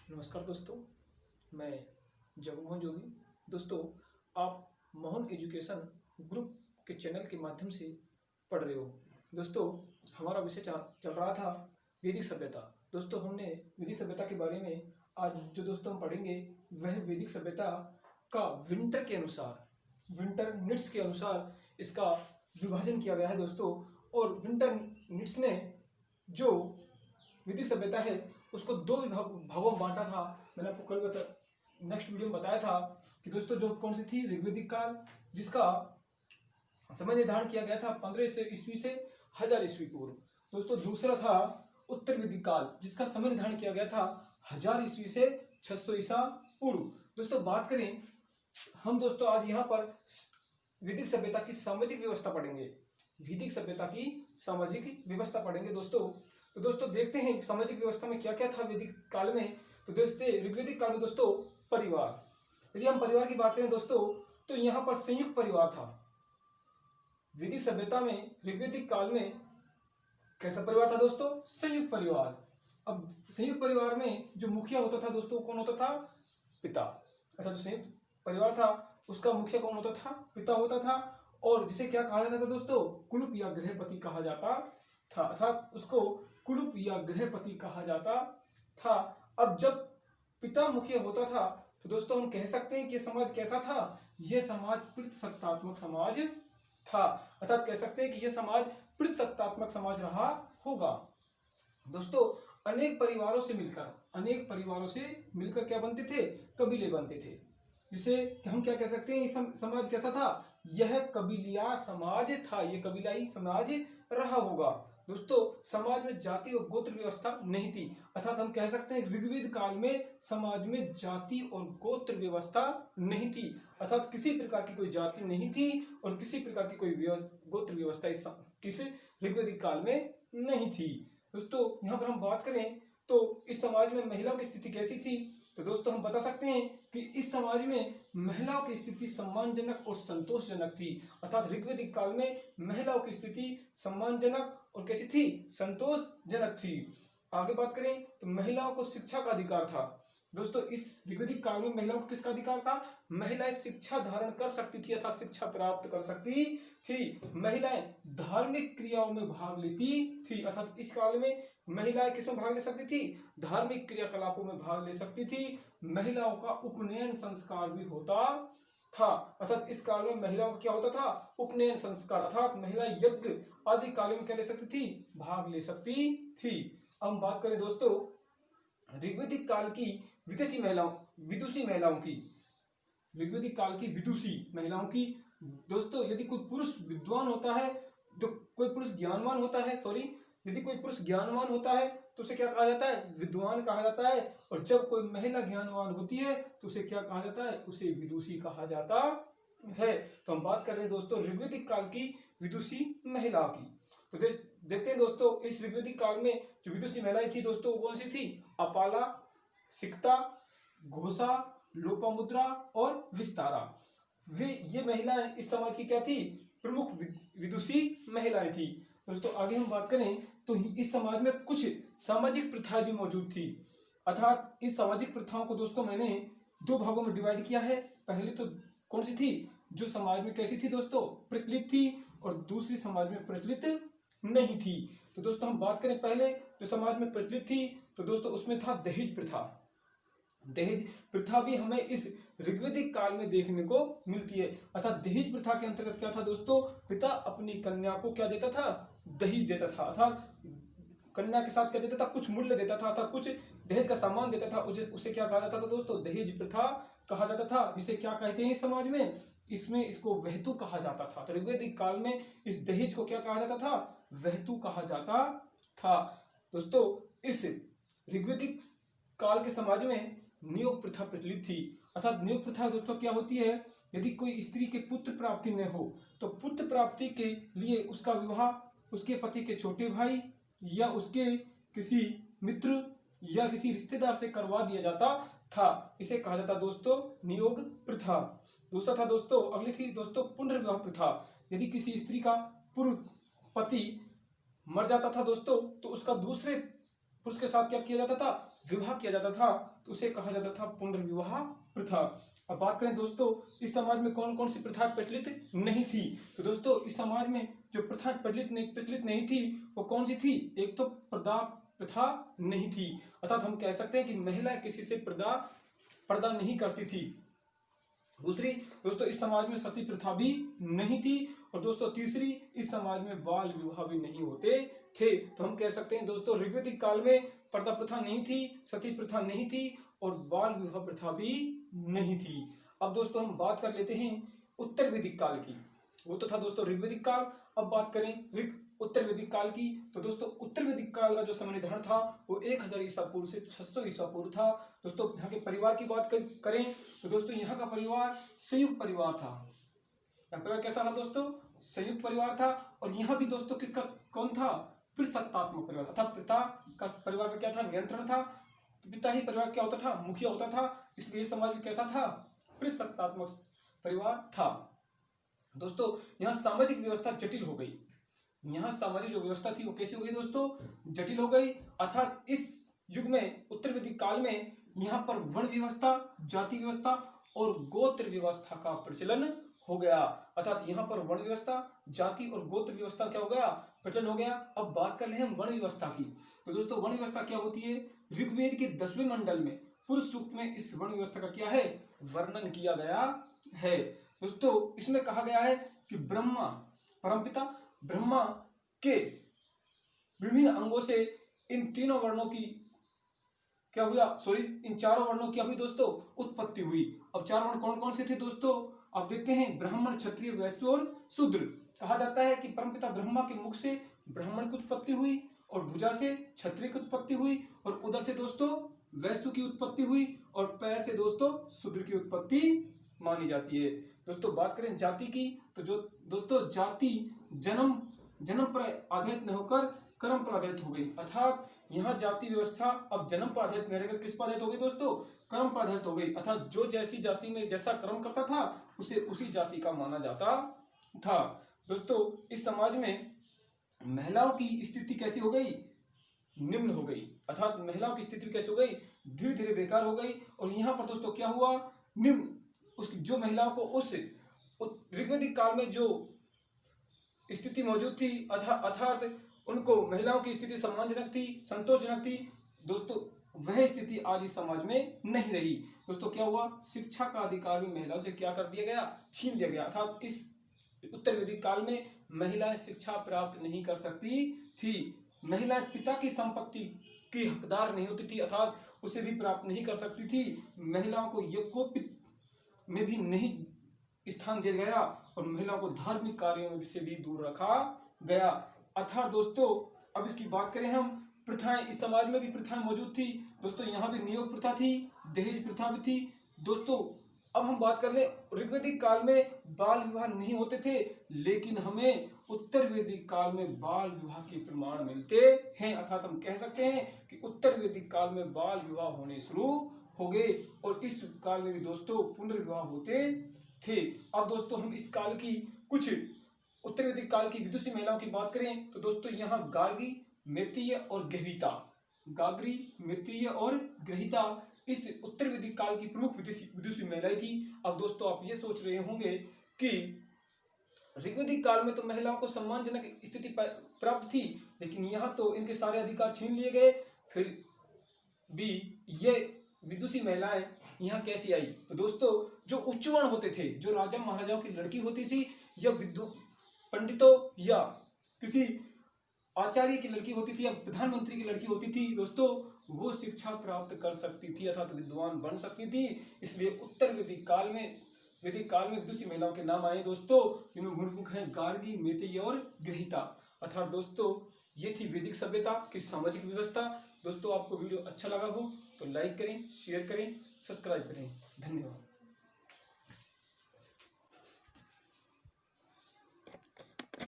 नमस्कार दोस्तों, मैं जगमोहन जोगी। दोस्तों, आप मोहन एजुकेशन ग्रुप के चैनल के माध्यम से पढ़ रहे हो। दोस्तों, हमारा विषय चल रहा था वैदिक सभ्यता। दोस्तों, हमने वैदिक सभ्यता के बारे में आज जो दोस्तों हम पढ़ेंगे वह वैदिक सभ्यता का विंटर के अनुसार, विंटर निट्स के अनुसार इसका विभाजन किया गया है दोस्तों। और विंटर निट्स ने जो वैदिक सभ्यता है उसको दो भागों में बांटा था। मैंने आपको कल नेक्स्ट वीडियो में बताया था कि दोस्तों जो कौन सी थी, ऋग्वैदिक काल, जिसका समय निर्धारण किया गया था 1500 ईस्वी से 1000 ईस्वी पूर्व। दोस्तों दूसरा था उत्तर वैदिक काल, जिसका समय निर्धारण किया गया था 1000 ईस्वी से 600 ईसा पूर्व। दोस्तों बात करें हम दोस्तों आज यहाँ पर वैदिक सभ्यता की सामाजिक व्यवस्था पढ़ेंगे। वैदिक सभ्यता की सामाजिक व्यवस्था पढ़ेंगे दोस्तों। तो दोस्तों देखते हैं सामाजिक व्यवस्था में क्या क्या था वैदिक काल में। तो दोस्तों ऋग्वैदिक काल में दोस्तों परिवार, यदि हम परिवार की बात करें दोस्तों तो यहाँ पर संयुक्त परिवार था। वैदिक सभ्यता में ऋग्वैदिक काल में कैसा परिवार था दोस्तों? संयुक्त परिवार। अब संयुक्त परिवार में जो मुखिया होता था दोस्तों कौन होता था? पिता। अर्थात जो संयुक्त परिवार था उसका मुखिया कौन होता था? पिता होता था। और जिसे क्या कहा जाता था दोस्तों? कुलुप या गृहपति कहा जाता था। अर्थात उसको कुलुप या गृहपति कहा जाता था। अब जब पिता मुखिया होता था तो दोस्तों हम कह सकते हैं कि समाज कैसा था? यह समाज पितृसत्तात्मक समाज था। अर्थात कह सकते हैं कि यह समाज पितृसत्तात्मक समाज रहा होगा। दोस्तों अनेक परिवारों से मिलकर क्या बनते थे? कबीले बनते थे। जिसे हम क्या कह सकते हैं? समाज कैसा था? यह कबीलिया समाज था, यह कबीलाई समाज रहा होगा। दोस्तों समाज में जाति और गोत्र व्यवस्था नहीं थी। अर्थात हम कह सकते हैं ऋग्वेद काल में समाज में जाति और गोत्र व्यवस्था नहीं थी। अर्थात किसी प्रकार की कोई जाति नहीं थी और किसी प्रकार की कोई गोत्र व्यवस्था किस ऋग्वेदिक काल में नहीं थी। दोस्तों यहाँ पर हम बात करें तो इस समाज में महिलाओं की स्थिति कैसी थी? तो दोस्तों हम बता सकते हैं कि इस समाज में महिलाओं की स्थिति सम्मानजनक और संतोषजनक थी। अर्थात ऋग्वैदिक काल में महिलाओं की स्थिति सम्मानजनक और कैसी थी? संतोषजनक थी। आगे बात करें तो महिलाओं को शिक्षा का अधिकार था। दोस्तों इस ऋग्वैदिक काल में महिलाओं को किसका अधिकार था? महिलाएं शिक्षा धारण कर सकती थी अर्थात शिक्षा प्राप्त कर सकती थी। महिलाएं धार्मिक क्रियाओं में भाग लेती थी। अर्थात इस काल में महिलाएं किसमें भाग ले सकती थी? धार्मिक क्रियाकलापों में भाग ले सकती थी। महिलाओं का उपनयन संस्कार भी होता था। अर्थात इस काल में महिलाओं का क्या होता था? उपनयन संस्कार। अर्थात महिला यज्ञ आदि काल में क्या ले सकती थी? भाग ले सकती थी। अब हम बात करें दोस्तों ऋग्वैदिक काल की विदुषी महिलाओं की, ऋग्वैदिक काल की विदुषी महिलाओं की। दोस्तों यदि कोई पुरुष विद्वान होता है, जो कोई पुरुष ज्ञानवान होता है, यदि कोई पुरुष ज्ञानवान होता है तो उसे क्या कहा जाता है? विद्वान कहा जाता है। और जब कोई महिला ज्ञानवान होती है तो उसे क्या कहा जाता है? उसे विदुषी कहा जाता है। तो हम बात कर रहे हैं दोस्तों ऋग्वैदिक काल की विदुषी महिला की। तो देखते हैं दोस्तों इस ऋग्वैदिक काल में जो विदुषी महिलाएं थी दोस्तों वो कौन सी थी? अपाला, सिक्ता, घोषा, लोपामुद्रा और विस्तारा। ये महिलाएं इस समाज की क्या थी? प्रमुख विदुषी महिलाएं थी। दोस्तों आगे हम बात करें तो इस समाज में कुछ सामाजिक प्रथाएं भी मौजूद थी। अर्थात इस सामाजिक प्रथाओं को दोस्तों मैंने दो भागों में डिवाइड किया है। पहले तो कौन सी थी? जो समाज में कैसी थी दोस्तों? प्रचलित थी। और दूसरी समाज में प्रचलित नहीं थी। तो दोस्तों हम बात करें पहले जो समाज में प्रचलित थी तो दोस्तों उसमें था दहेज प्रथा। दहेज प्रथा भी हमें इस ऋग्वैदिक काल में देखने को मिलती है। अर्थात दहेज प्रथा के अंतर्गत क्या था दोस्तों? पिता अपनी कन्या को क्या देता था? दहेज देता था। अर्थात कन्या के साथ क्या देता था? कुछ मूल्य देता था अर्थात कुछ दहेज का सामान देता था। उसे क्या कहा जाता था दोस्तों? दहेज प्रथा कहा जाता था। जिसे क्या कहते हैं समाज में? इसमें इसको वहतु कहा जाता था। तो ऋग्वैदिक काल में इस दहेज को क्या कहा जाता था? वहतु कहा जाता था। दोस्तों इस ऋग्वैदिक काल के समाज में नियोग प्रथा प्रचलित थी। अर्थात नियोग प्रथा दोस्तों क्या होती है? यदि कोई स्त्री के पुत्र प्राप्ति न हो तो पुत्र प्राप्ति के लिए उसका विवाह उसके पति के छोटे भाई या उसके किसी मित्र या किसी रिश्तेदार से करवा दिया जाता था। इसे कहा जाता दोस्तों नियोग प्रथा। दूसरा था दोस्तों, अगली थी दोस्तों पुनर्विवाह प्रथा। यदि किसी स्त्री का पूर्व पति मर जाता था दोस्तों तो उसका दूसरे पुरुष के साथ क्या किया जाता था? विवाह किया जाता था तो उसे कहा जाता था पुनर्विवाह प्रथा। अब बात करें दोस्तों इस समाज में कौन कौन सी प्रथा प्रचलित नहीं थी, तो दोस्तों इस समाज में जो प्रथा प्रचलित नहीं थी वो कौन सी थी? एक तो पर्दा प्रथा नहीं थी, अर्थात हम कह सकते हैं कि महिला किसी से पर्दा नहीं करती थी। दूसरी दोस्तों इस समाज में सती प्रथा भी नहीं थी, और दोस्तों तीसरी इस समाज में बाल विवाह भी नहीं होते थे। तो हम कह सकते हैं दोस्तों ऋग्वैदिक काल में पर्दा प्रथा नहीं थी, सती प्रथा नहीं थी और बाल विवाह प्रथा भी नहीं थी। अब दोस्तों हम बात कर लेते हैं उत्तर वैदिक काल की। वो तो था दोस्तों ऋग्वैदिक काल। अब बात करें उत्तर वैदिक काल की, तो दोस्तों उत्तर वैदिक काल का जो समय निर्धारण था वो 1000 ईसा पूर्व से 600 ईसा पूर्व था। दोस्तों यहाँ के परिवार की बात करें तो दोस्तों यहाँ का परिवार संयुक्त परिवार था। परिवार कैसा था दोस्तों? संयुक्त परिवार था। और यहाँ भी दोस्तों किसका कौन था? पितृसत्तात्मक परिवार था। पिता का परिवार में क्या था? नियंत्रण था। पिता ही परिवार क्या होता था? मुखिया होता था। इसलिए समाज में कैसा था? पितृसत्तात्मक परिवार था। दोस्तों यहाँ सामाजिक व्यवस्था जटिल हो गई। यहाँ सामाजिक जो व्यवस्था थी वो कैसी हो गई दोस्तों? जटिल हो गई। अर्थात इस युग में उत्तर वैदिक काल में यहाँ पर वर्ण व्यवस्था, जाति व्यवस्था और गोत्र व्यवस्था का प्रचलन हो गया। अर्थात यहाँ पर वर्ण व्यवस्था, जाति और गोत्र व्यवस्था क्या हो गया? प्रचलन हो गया। अब बात कर ले हम वर्ण व्यवस्था की, तो दोस्तों वर्ण व्यवस्था क्या होती है? ऋग्वेद के 10वें मंडल में पुरुष सूक्त में इस वर्ण व्यवस्था का क्या है? वर्णन किया गया है। दोस्तों इसमें कहा गया है कि ब्रह्मा परमपिता ब्रह्मा के विभिन्न अंगों से इन तीनों वर्णों की क्या हुआ? इन चारों वर्णों की हुई दोस्तों उत्पत्ति हुई। अब चार वर्ण कौन कौन से थे दोस्तों? आप देखते हैं ब्राह्मण, क्षत्रिय, वैश्य और शूद्र। कहा जाता है कि परमपिता ब्रह्मा के मुख से ब्राह्मण की उत्पत्ति हुई और भुजा से क्षत्रिय की उत्पत्ति हुई और उदर से दोस्तों वैश्य की उत्पत्ति हुई और पैर से दोस्तों शूद्र की उत्पत्ति मानी जाती है। दोस्तों बात करें जाति की, तो जो दोस्तों जाति जन्म पर आधारित न होकर कर्म पर आधारित हो गई। अर्थात यहाँ जाति व्यवस्था अब जन्म पर आधारित नहीं रहकर किस पर आधारित हो गई दोस्तों? कर्म पर आधारित हो गई। अर्थात जो जैसी जाति में जैसा कर्म करता था उसे उसी जाति का माना जाता था। दोस्तों इस समाज में महिलाओं की स्थिति कैसी हो गई? निम्न हो गई। अर्थात महिलाओं की स्थिति कैसी हो गई? धीरे धीरे बेकार हो गई। और यहाँ पर दोस्तों क्या हुआ? निम्न उसकी जो महिलाओं को उस ऋग्वैदिक काल में जो स्थिति मौजूद थी अर्थात उनको महिलाओं की स्थिति सम्मानजनक थी, संतोषजनक थी, दोस्तों वह स्थिति आज इस समाज में नहीं रही। दोस्तों क्या हुआ? शिक्षा का अधिकार भी महिलाओं से क्या कर दिया गया? छीन लिया गया। अर्थात इस उत्तर वैदिक काल में महिलाएं शिक्षा प्राप्त नहीं कर सकती थी। महिलाएं पिता की संपत्ति की हकदार नहीं होती थी, अर्थात उसे भी प्राप्त नहीं कर सकती थी। महिलाओं को यज्ञोपवीत में भी नहीं स्थान दिया गया और महिलाओं को धार्मिक कार्यों में से भी दूर रखा गया। अर्थात दोस्तों अब इसकी बात करें हम, प्रथाएं इस समाज में भी प्रथाएं मौजूद थी। दोस्तों यहाँ भी नियोग प्रथा थी, दहेज प्रथा भी थी। दोस्तों अब हम बात कर ले ऋग्वैदिक काल में बाल विवाह नहीं होते थे, लेकिन हमें उत्तर वैदिक काल में बाल विवाह के प्रमाण मिलते हैं। अर्थात हम कह सकते हैं कि उत्तर वैदिक काल में बाल विवाह होने शुरू हो गए और इस काल में भी दोस्तों पुनर्विवाह होते थे। अब दोस्तों हम इस काल की कुछ उत्तर वैदिक काल की विदुषी महिलाओं की बात करें तो दोस्तों यहाँ गार्गी, मैत्रेय और गृहीता, गाग्री, मैत्रेय और गृहीता इस उत्तर वैदिक काल की प्रमुख विदुषी महिलाएं थी। अब दोस्तों आप ये सोच रहे होंगे कि ऋग्वैदिक काल में तो महिलाओं को सम्मानजनक स्थिति प्राप्त थी, लेकिन यहाँ तो इनके सारे अधिकार छीन लिए गए, फिर भी ये विदुषी महिलाएं यहाँ कैसी आई? तो दोस्तों जो उच्च वर्ण होते थे, जो राजा महाराजाओं की लड़की होती थी या पंडितों या किसी आचार्य की लड़की होती थी या प्रधानमंत्री की लड़की होती थी, दोस्तों वो शिक्षा प्राप्त कर सकती थी अर्थात तो विद्वान बन सकती थी। इसलिए उत्तर वैदिक काल में विदुषी महिलाओं के नाम आए दोस्तों, जिनमें प्रमुख है गार्गी, मैत्रेय और गृहीता। अर्थात दोस्तों ये थी वैदिक सभ्यता की सामाजिक व्यवस्था। दोस्तों आपको वीडियो अच्छा लगा हो तो लाइक करें, शेयर करें, सब्सक्राइब करें। धन्यवाद।